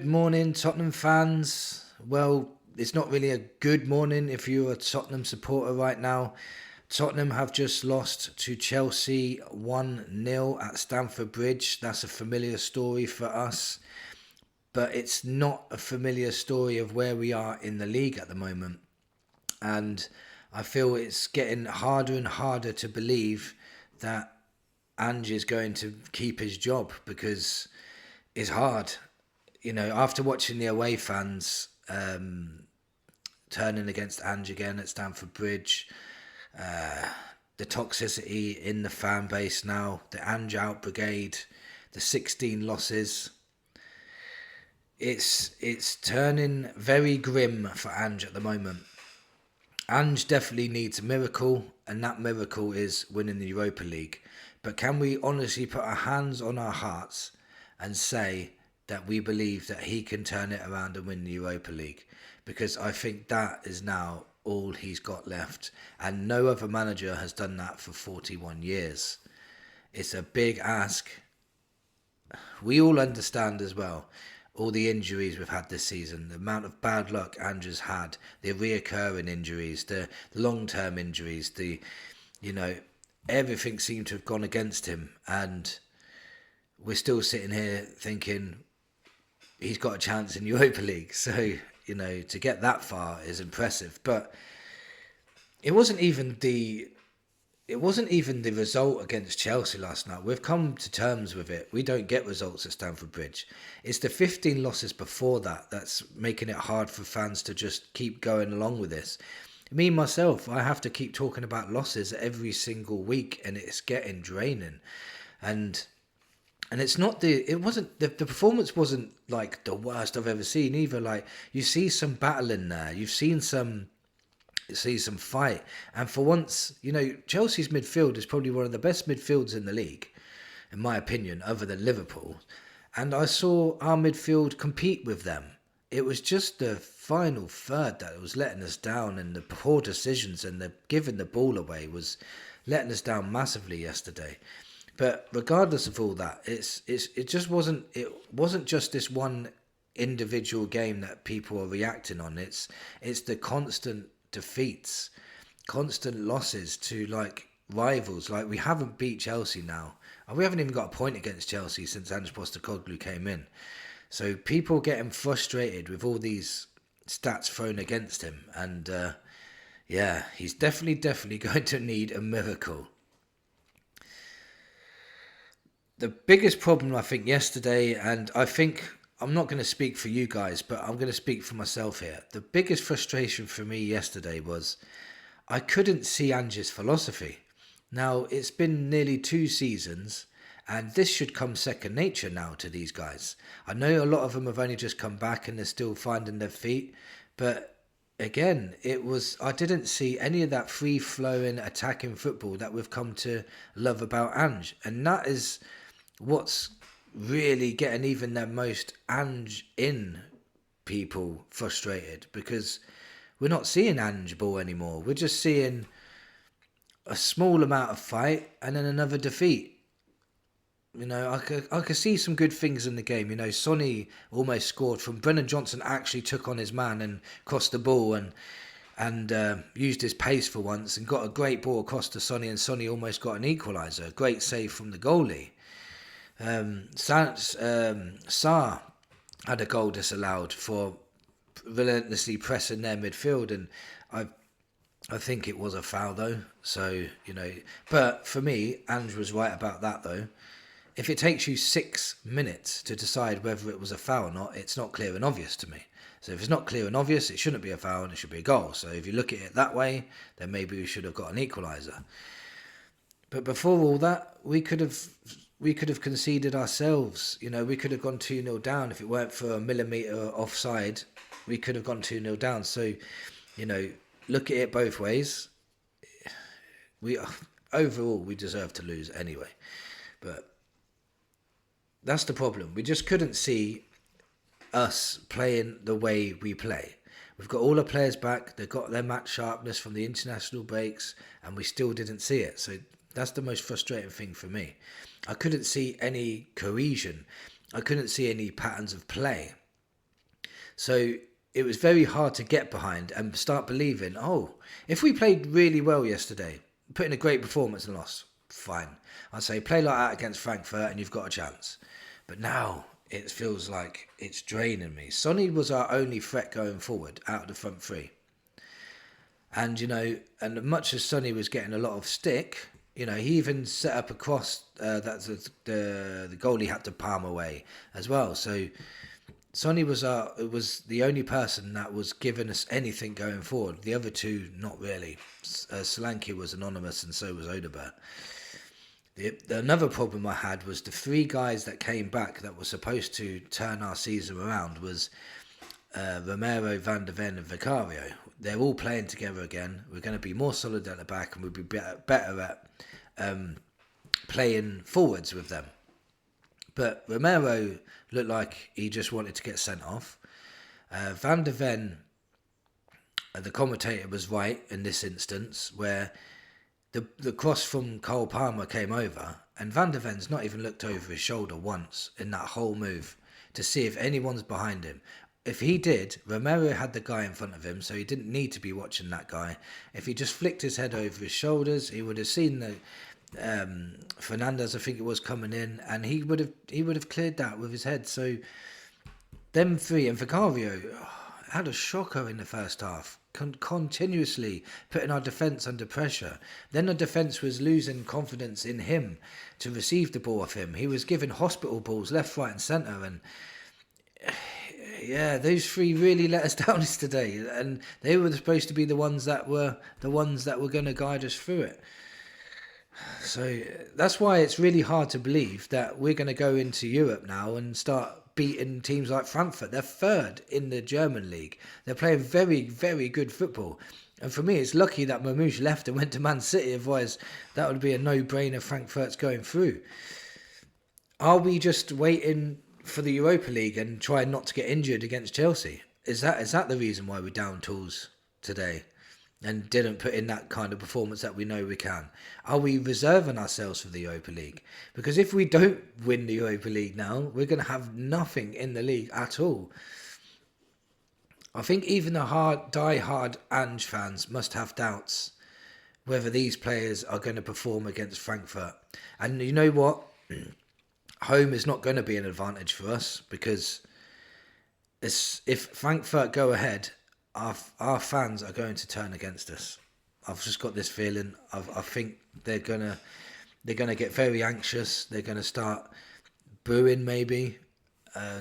Good morning, Tottenham fans. Well, it's not really a good morning if you're a Tottenham supporter right now. Tottenham have just lost to Chelsea 1-0 at Stamford Bridge. That's a familiar story for us, but it's not a familiar story of where we are in the league at the moment. And I feel it's getting harder and harder to believe that Ange is going to keep his job because it's hard. After watching the away fans turning against Ange again at Stamford Bridge, the toxicity in the fan base now, the Ange out brigade, the 16 losses, it's turning very grim for Ange at the moment. Ange definitely needs a miracle, and that miracle is winning the Europa League. But can we honestly put our hands on our hearts and say that we believe that he can turn it around and win the Europa League? Because I think that is now all he's got left. And no other manager has done that for 41 years. It's a big ask. We all understand as well all the injuries we've had this season, the amount of bad luck Andrew's had, the reoccurring injuries, the long-term injuries, everything seemed to have gone against him. And we're still sitting here thinking he's got a chance in Europa League. So, to get that far is impressive. But it wasn't even the result against Chelsea last night. We've come to terms with it. We don't get results at Stamford Bridge. It's the 15 losses before that that's making it hard for fans to just keep going along with this. Me, myself, I have to keep talking about losses every single week, and it's getting draining. And the performance wasn't like the worst I've ever seen either. Like, you see some battle in there. You've seen some fight. And for once, Chelsea's midfield is probably one of the best midfields in the league, in my opinion, other than Liverpool. And I saw our midfield compete with them. It was just the final third that was letting us down, and the poor decisions and the giving the ball away was letting us down massively yesterday. But regardless of all that, it wasn't just this one individual game that people are reacting on. It's the constant defeats, constant losses to rivals. Like, we haven't beat Chelsea now, and we haven't even got a point against Chelsea since Ange Postecoglou came in. So people getting frustrated with all these stats thrown against him, and he's definitely going to need a miracle. The biggest problem, I think, yesterday, and I think I'm not going to speak for you guys, but I'm going to speak for myself here. The biggest frustration for me yesterday was I couldn't see Ange's philosophy. Now, it's been nearly 2 seasons, and this should come second nature now to these guys. I know a lot of them have only just come back and they're still finding their feet, but again, I didn't see any of that free-flowing attacking football that we've come to love about Ange. And that is what's really getting even the most Ange in people frustrated, because we're not seeing Ange ball anymore. We're just seeing a small amount of fight and then another defeat. I could see some good things in the game. Sonny almost scored from Brennan Johnson, actually took on his man and crossed the ball and used his pace for once and got a great ball across to Sonny, and Sonny almost got an equaliser. Great save from the goalie. Sarr had a goal disallowed for relentlessly pressing their midfield, and I think it was a foul though. So, but for me, Ange was right about that though. If it takes you 6 minutes to decide whether it was a foul or not, it's not clear and obvious to me. So if it's not clear and obvious, it shouldn't be a foul and it should be a goal. So if you look at it that way, then maybe we should have got an equaliser. But before all that, we could have conceded ourselves. We could have gone 2-0 down. If it weren't for a millimetre offside, we could have gone 2-0 down. So, look at it both ways. Overall, we deserve to lose anyway. But that's the problem. We just couldn't see us playing the way we play. We've got all our players back. They've got their match sharpness from the international breaks, and we still didn't see it. So that's the most frustrating thing for me. I couldn't see any cohesion. I couldn't see any patterns of play. So it was very hard to get behind and start believing, oh, if we played really well yesterday, put in a great performance and lost, fine. I'd say play like that against Frankfurt and you've got a chance. But now it feels like it's draining me. Sonny was our only threat going forward out of the front three. And, and much as Sonny was getting a lot of stick, he even set up a cross that the goalie had to palm away as well. So Sonny was the only person that was giving us anything going forward. The other two, not really. Solanke was anonymous and so was Odeberg. Another problem I had was the three guys that came back that were supposed to turn our season around was Romero, Van der Ven and Vicario. They're all playing together again. We're going to be more solid at the back and we'll be better at playing forwards with them. But Romero looked like he just wanted to get sent off. Van der Ven, the commentator was right in this instance, where the cross from Cole Palmer came over, and Van der Ven's not even looked over his shoulder once in that whole move to see if anyone's behind him. If he did, Romero had the guy in front of him, so he didn't need to be watching that guy. If he just flicked his head over his shoulders, he would have seen the Fernandez, I think it was, coming in, and he would have cleared that with his head. So them three, and Vicario had a shocker in the first half, continuously putting our defence under pressure. Then the defence was losing confidence in him to receive the ball off him. He was giving hospital balls left, right and centre, and yeah, those three really let us down yesterday, and they were supposed to be the ones that were going to guide us through it. So that's why it's really hard to believe that we're going to go into Europe now and start beating teams like Frankfurt. They're third in the German league. They're playing very, very good football. And for me, it's lucky that Mamouche left and went to Man City. Otherwise, that would be a no-brainer. Frankfurt's going through. Are we just waiting for the Europa League and trying not to get injured against Chelsea? Is that the reason why we're down tools today and didn't put in that kind of performance that we know we can? Are we reserving ourselves for the Europa League? Because if we don't win the Europa League now, we're going to have nothing in the league at all. I think even the die-hard Ange fans must have doubts whether these players are going to perform against Frankfurt. And you know what? Home is not going to be an advantage for us, because if Frankfurt go ahead, our fans are going to turn against us. I've just got this feeling. I think they're gonna get very anxious. They're gonna start booing, maybe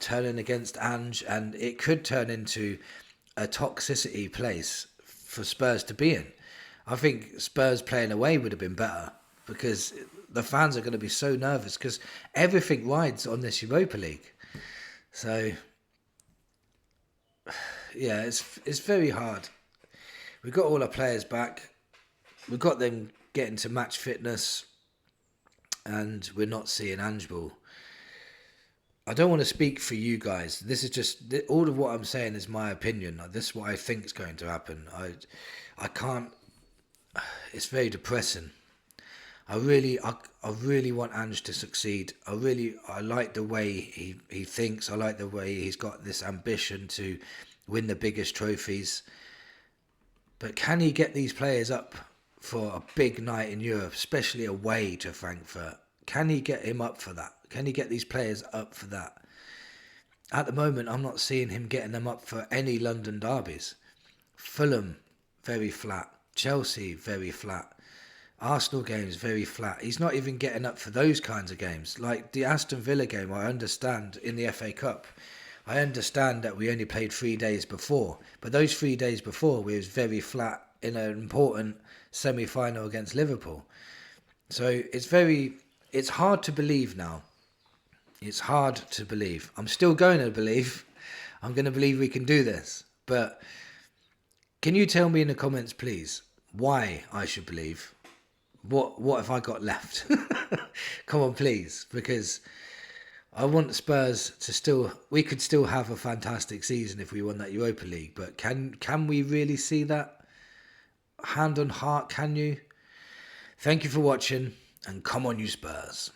turning against Ange, and it could turn into a toxicity place for Spurs to be in. I think Spurs playing away would have been better, because the fans are going to be so nervous because everything rides on this Europa League. So yeah, it's very hard. We've got all our players back. We've got them getting to match fitness, and we're not seeing Ange ball. I don't want to speak for you guys. This is just, all of what I'm saying is my opinion. This is what I think is going to happen. I can't. It's very depressing. I really want Ange to succeed. I like the way he thinks. I like the way he's got this ambition to win the biggest trophies. But can he get these players up for a big night in Europe, especially away to Frankfurt? Can he get him up for that? Can he get these players up for that? At the moment, I'm not seeing him getting them up for any London derbies. Fulham, very flat. Chelsea, very flat. Arsenal games, very flat. He's not even getting up for those kinds of games. Like the Aston Villa game, I understand, in the FA Cup. I understand that we only played 3 days before. But those 3 days before, we was very flat in an important semi-final against Liverpool. So it's hard to believe now. It's hard to believe. I'm still going to believe. I'm going to believe we can do this. But can you tell me in the comments, please, why I should believe? What have I got left? Come on, please, because I want Spurs to we could still have a fantastic season if we won that Europa League. But can we really see that? Hand on heart, can you? Thank you for watching, and come on, you Spurs.